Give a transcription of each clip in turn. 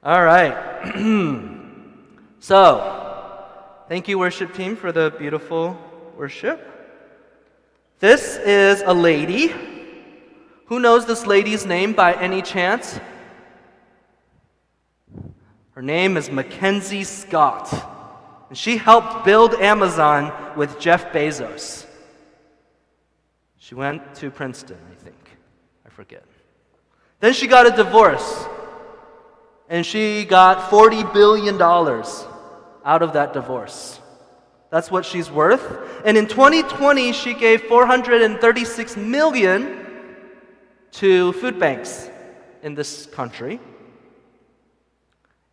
All right. So, thank you, worship team, for the beautiful worship. This is a lady. Who knows this lady's name by any chance? Her name is Mackenzie Scott. And she helped build Amazon with Jeff Bezos. She went to Princeton, I think. I forget. Then she got a divorce. And she got $40 billion out of that divorce. That's what she's worth. And in 2020, she gave $436 million to food banks in this country.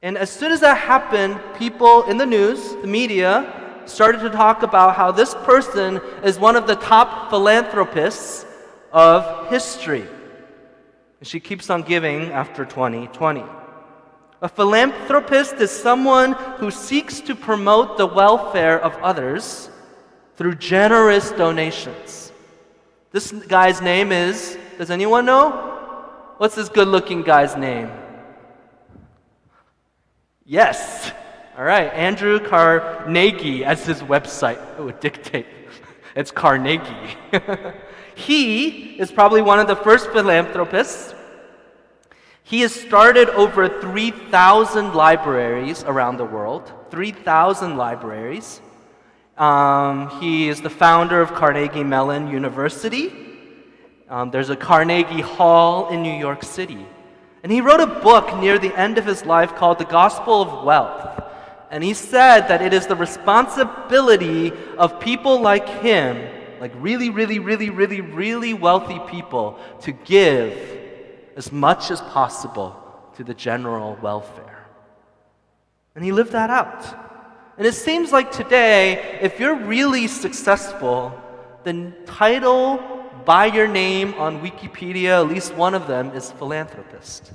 And as soon as that happened, people in the news, the media, started to talk about how this person is one of the top philanthropists of history. And she keeps on giving after 2020. A philanthropist is someone who seeks to promote the welfare of others through generous donations. This guy's name is, does anyone know? What's this good-looking guy's name? Yes. All right, Andrew Carnegie, as his website would dictate. It's Carnegie. He is probably one of the first philanthropists. He has started over 3,000 libraries around the world. 3,000 libraries. He is the founder of Carnegie Mellon University. There's a Carnegie Hall in New York City. And he wrote a book near the end of his life called The Gospel of Wealth. And he said that it is the responsibility of people like him, like really wealthy people, to give as much as possible to the general welfare. And he lived that out. And it seems like today, if you're really successful, the title by your name on Wikipedia, at least one of them, is philanthropist,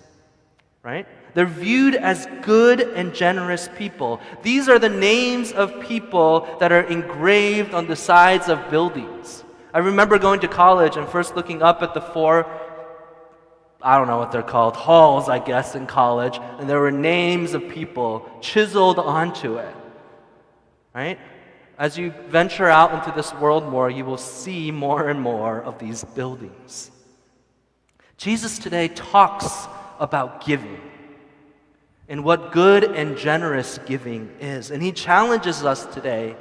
right? They're viewed as good and generous people. These are the names of people that are engraved on the sides of buildings. I remember going to college and first looking up at the four, I don't know what they're called, halls, I guess, in college, and there were names of people chiseled onto it, right? As you venture out into this world more, you will see more and more of these buildings. Jesus today talks about giving and what good and generous giving is. And he challenges us today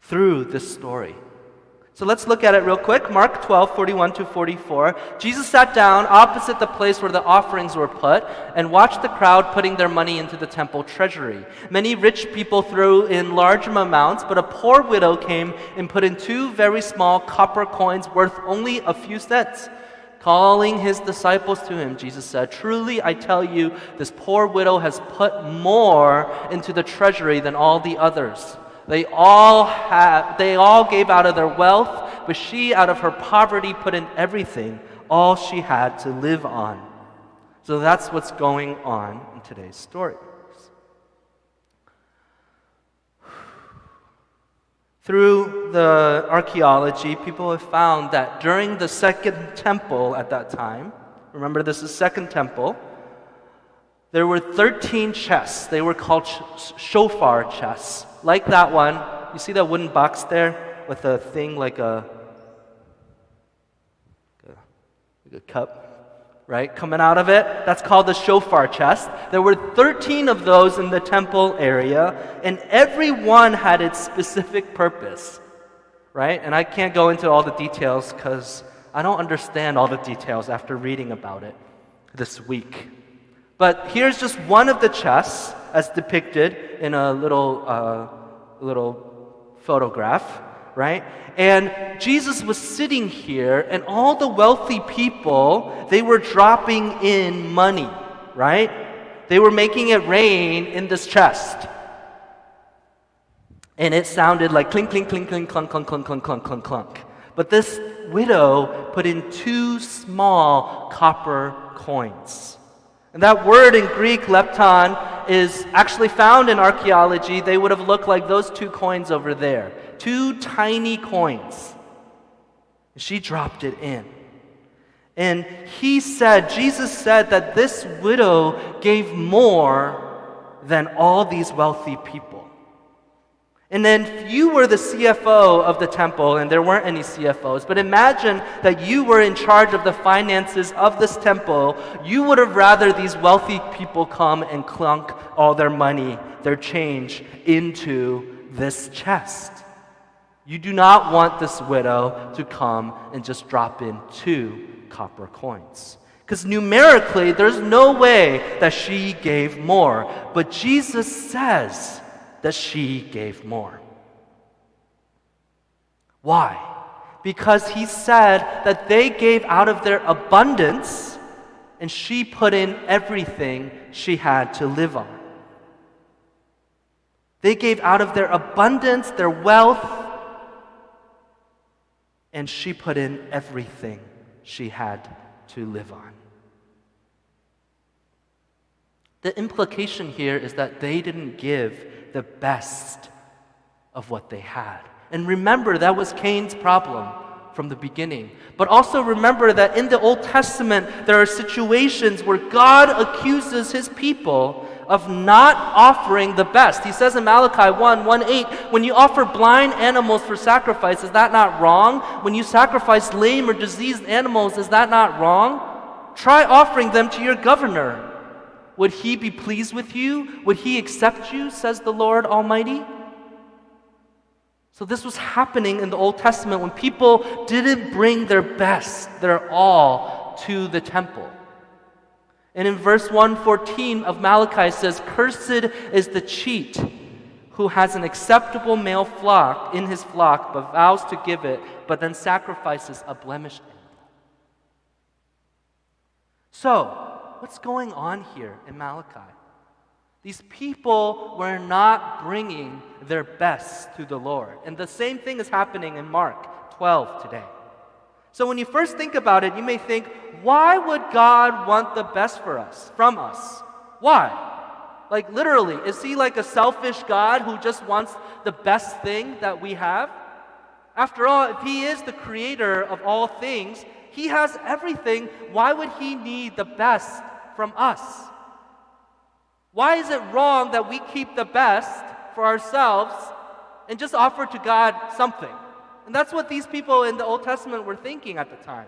through this story. So let's look at it real quick. Mark 12:41-44. Jesus sat down opposite the place where the offerings were put and watched the crowd putting their money into the temple treasury. Many rich people threw in large amounts, but a poor widow came and put in 2 very small copper coins worth only a few cents. Calling his disciples to him, Jesus said, "Truly I tell you, this poor widow has put more into the treasury than all the others. They all gave out of their wealth, but she out of her poverty put in everything, all she had to live on." So that's what's going on in today's story. Through the archaeology, people have found that during the second temple at that time, remember this is second temple, there were 13 chests. They were called shofar chests. Like that one, you see that wooden box there with a thing like a cup, right, coming out of it? That's called the shofar chest. There were 13 of those in the temple area, and every one had its specific purpose, right? And I can't go into all the details because I don't understand all the details after reading about it this week. But here's just one of the chests as depicted in a little photograph, right? And Jesus was sitting here, and all the wealthy people, they were dropping in money, right? They were making it rain in this chest. And it sounded like clink, clink, clink, clink, clunk, clunk, clunk, clunk, clunk, clunk, clunk. But this widow put in 2 small copper coins. And that word in Greek, lepton, is actually found in archaeology. They would have looked like those 2 coins over there. 2 tiny coins. She dropped it in. And Jesus said that this widow gave more than all these wealthy people. And then if you were the CFO of the temple, and there weren't any CFOs, but imagine that you were in charge of the finances of this temple, you would have rather these wealthy people come and clunk all their money, their change, into this chest. You do not want this widow to come and just drop in 2 copper coins. Because numerically, there's no way that she gave more. But Jesus says that she gave more. Why? Because he said that they gave out of their abundance, and she put in everything she had to live on. They gave out of their abundance, their wealth, and she put in everything she had to live on. The implication here is that they didn't give the best of what they had. And remember, that was Cain's problem from the beginning. But also remember that in the Old Testament, there are situations where God accuses his people of not offering the best. He says in Malachi 1:8, when you offer blind animals for sacrifice, is that not wrong? When you sacrifice lame or diseased animals, is that not wrong? Try offering them to your governor. Would he be pleased with you? Would he accept you, says the Lord Almighty? So this was happening in the Old Testament when people didn't bring their best, their all, to the temple. And in verse 1:14 of Malachi it says, "Cursed is the cheat who has an acceptable male flock in his flock, but vows to give it, but then sacrifices a blemished animal." So, what's going on here in Malachi? These people were not bringing their best to the Lord. And the same thing is happening in Mark 12 today. So when you first think about it, you may think, why would God want the best from us? Why? Like literally, is he like a selfish God who just wants the best thing that we have? After all, if he is the creator of all things, he has everything. Why would he need the best from us? Why is it wrong that we keep the best for ourselves and just offer to God something? And that's what these people in the Old Testament were thinking at the time.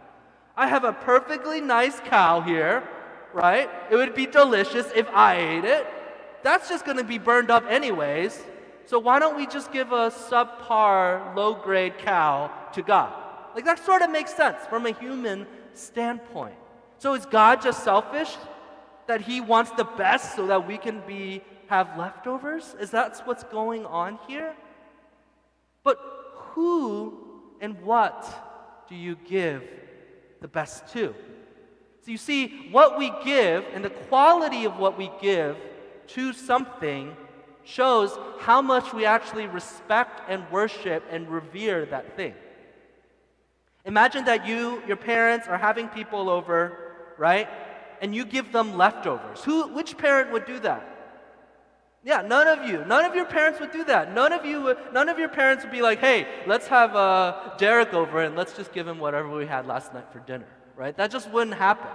I have a perfectly nice cow here, right? It would be delicious if I ate it. That's just going to be burned up anyways. So why don't we just give a subpar, low-grade cow to God? Like that sort of makes sense from a human standpoint. So is God just selfish? That he wants the best so that we can have leftovers? Is that what's going on here? But who and what do you give the best to? So you see, what we give and the quality of what we give to something shows how much we actually respect and worship and revere that thing. Imagine that your parents are having people over, right? And you give them leftovers. Which parent would do that? Yeah, none of you. None of your parents would do that. None of your parents would be like, hey, let's have Derek over and let's just give him whatever we had last night for dinner, right? That just wouldn't happen.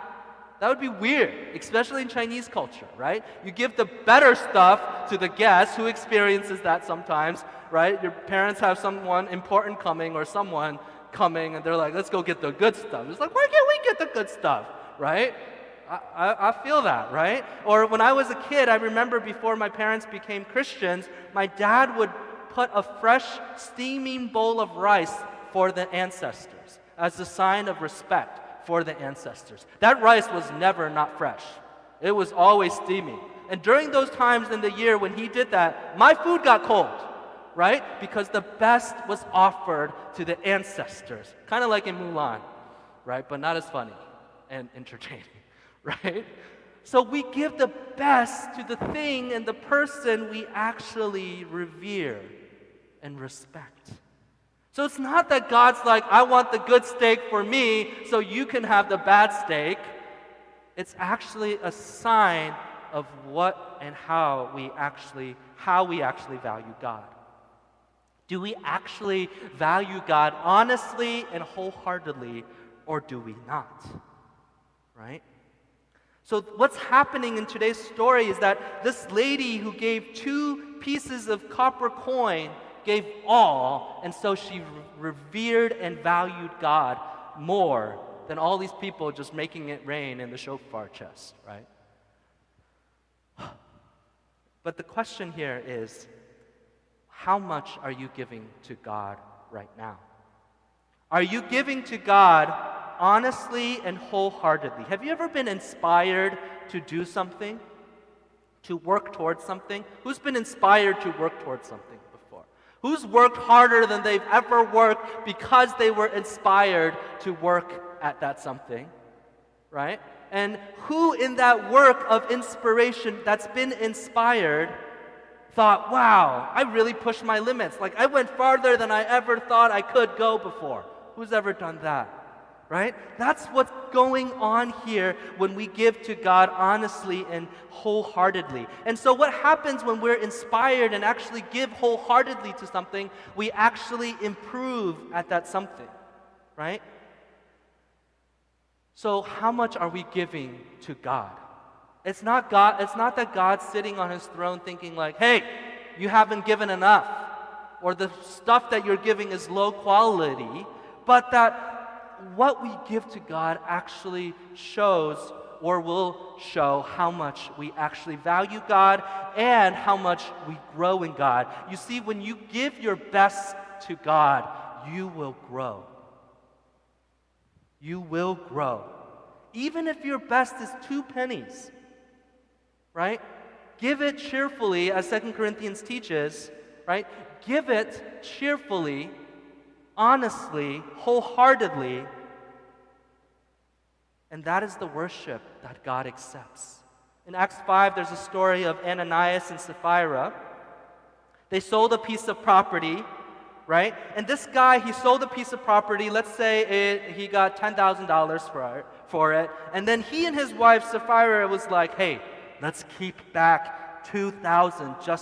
That would be weird, especially in Chinese culture, right? You give the better stuff to the guest who experiences that sometimes, right? Your parents have someone important coming or someone coming and they're like, let's go get the good stuff. It's like, why can't we get the good stuff, right? I feel that, right? Or when I was a kid, I remember before my parents became Christians, my dad would put a fresh, steaming bowl of rice for the ancestors as a sign of respect for the ancestors. That rice was never not fresh. It was always steaming. And during those times in the year when he did that, my food got cold, right? Because the best was offered to the ancestors. Kind of like in Mulan, right? But not as funny and entertaining. Right? So we give the best to the thing and the person we actually revere and respect. So it's not that God's like, I want the good steak for me so you can have the bad steak. It's actually a sign of what and how we actually value God. Do we actually value God honestly and wholeheartedly, or do we not? right? So what's happening in today's story is that this lady who gave 2 pieces of copper coin gave all, and so she revered and valued God more than all these people just making it rain in the shofar chest, right? But the question here is, how much are you giving to God right now? Are you giving to God honestly and wholeheartedly? Have you ever been inspired to do something, to work towards something? Who's been inspired to work towards something before? Who's worked harder than they've ever worked because they were inspired to work at that something, right? And who in that work of inspiration that's been inspired thought, wow, I really pushed my limits. Like I went farther than I ever thought I could go before. Who's ever done that? Right? That's what's going on here when we give to God honestly and wholeheartedly. And so what happens when we're inspired and actually give wholeheartedly to something, we actually improve at that something, right? So how much are we giving to God? It's not that God's sitting on his throne thinking like, hey, you haven't given enough, or the stuff that you're giving is low quality, but that what we give to God actually shows or will show how much we actually value God and how much we grow in God. You see, when you give your best to God, you will grow. You will grow. Even if your best is 2 pennies, right? Give it cheerfully, as 2 Corinthians teaches, right? Give it cheerfully, honestly, wholeheartedly, and that is the worship that God accepts. In Acts 5, there's a story of Ananias and Sapphira. They sold a piece of property, right? And this guy, he sold a piece of property. Let's say he got $10,000 for it. And then he and his wife, Sapphira, was like, hey, let's keep back $2,000 just